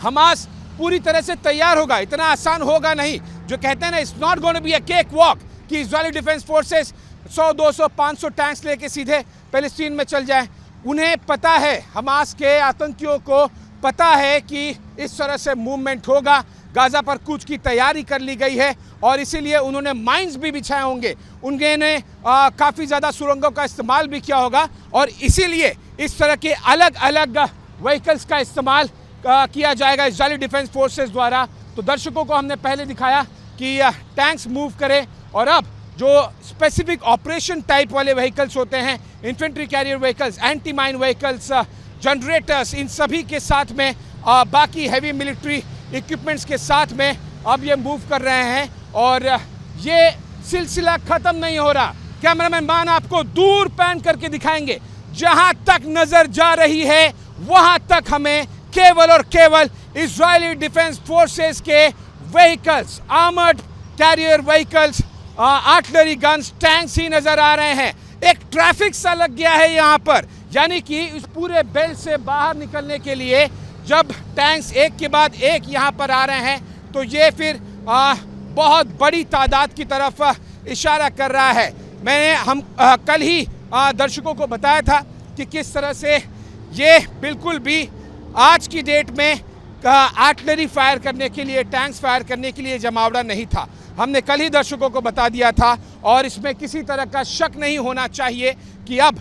Hamas पूरी तरह से तैयार होगा। इतना आसान होगा नहीं। जो कहते हैं ना, it's not going to be a cake walk कि इजरायली डिफेंस फोर्सेस 100, 200, 500 टैंक्स लेके सीधे पैलेस्टीन में चल जाएं। उन्हें पता है, हमास के आतंकियों को पता है कि इस तरह से मूवमेंट होगा। गाज़ा पर कूच की तैयारी कर ली गई है और इसीलिए उन्होंने माइंस भी बिछाए होंगे। उन्होंने काफ़ी ज़्यादा सुरंगों का इस्तेमाल भी किया होगा और इसीलिए इस तरह के अलग अलग व्हीकल्स का इस्तेमाल किया जाएगा इजरायली डिफेंस फोर्सेस द्वारा। तो दर्शकों को हमने पहले दिखाया कि टैंक्स मूव करें और अब जो स्पेसिफिक ऑपरेशन टाइप वाले व्हीकल्स होते हैं, infantry carrier vehicles, anti mine vehicles, generators, इन सभी के साथ में बाकी हैवी मिलिट्री इक्विपमेंट्स के साथ में अब ये मूव कर रहे हैं और ये सिलसिला ख़त्म नहीं हो रहा। कैमरामैन मान आपको दूर पैन करके दिखाएंगे। जहां तक नज़र जा रही है वहां तक हमें केवल और केवल इजरायली डिफेंस फोर्सेस के vehicles, armoured carrier vehicles, artillery guns, tanks ही नज़र आ रहे हैं। एक ट्रैफिक सा लग गया है यहाँ पर, यानी कि इस पूरे बेल्ट से बाहर निकलने के लिए जब टैंक्स एक के बाद एक यहाँ पर आ रहे हैं तो ये फिर बहुत बड़ी तादाद की तरफ इशारा कर रहा है। हम कल ही दर्शकों को बताया था कि किस तरह से ये बिल्कुल भी आज की डेट में आर्टिलरी फायर करने के लिए, टैंक्स फायर करने के लिए जमावड़ा नहीं था। हमने कल ही दर्शकों को बता दिया था और इसमें किसी तरह का शक नहीं होना चाहिए कि अब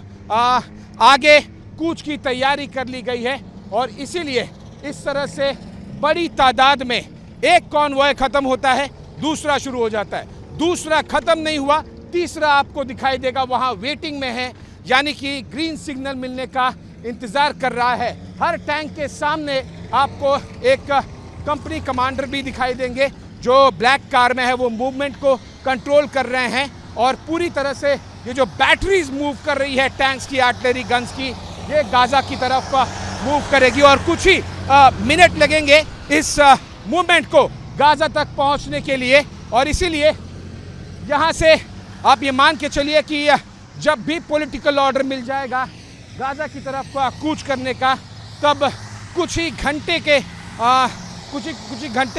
आगे कूच की तैयारी कर ली गई है और इसीलिए इस तरह से बड़ी तादाद में एक कॉन्वॉय ख़त्म होता है, दूसरा शुरू हो जाता है, दूसरा ख़त्म नहीं हुआ, तीसरा आपको दिखाई देगा वहाँ वेटिंग में है, यानी कि ग्रीन सिग्नल मिलने का इंतज़ार कर रहा है। हर टैंक के सामने आपको एक कंपनी कमांडर भी दिखाई देंगे जो ब्लैक कार में है, वो मूवमेंट को कंट्रोल कर रहे हैं और पूरी तरह से ये जो बैटरीज मूव कर रही है टैंक्स की, आर्टिलरी गन्स की, ये गाज़ा की तरफ मूव करेगी और कुछ ही मिनट लगेंगे इस मूवमेंट को गाज़ा तक पहुंचने के लिए। और इसीलिए यहाँ से आप ये मान के चलिए कि जब भी पॉलिटिकल ऑर्डर मिल जाएगा गाज़ा की तरफ कूच करने का, तब कुछ ही घंटे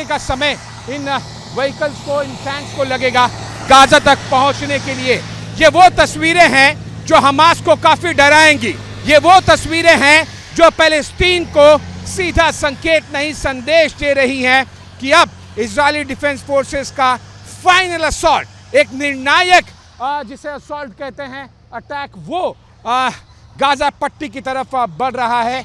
का समय इन व्हीकल्स को, इन टैंक्स को लगेगा गाज़ा तक पहुंचने के लिए। ये वो तस्वीरें हैं जो हमास को काफ़ी डराएंगी। ये वो तस्वीरें हैं जो पैलेस्टीन को सीधा संकेत नहीं, संदेश दे रही हैं कि अब इजरायली डिफेंस फोर्सेस का फाइनल असॉल्ट, एक निर्णायक जिसे असॉल्ट कहते हैं, अटैक, वो गाज़ा पट्टी की तरफ बढ़ रहा है।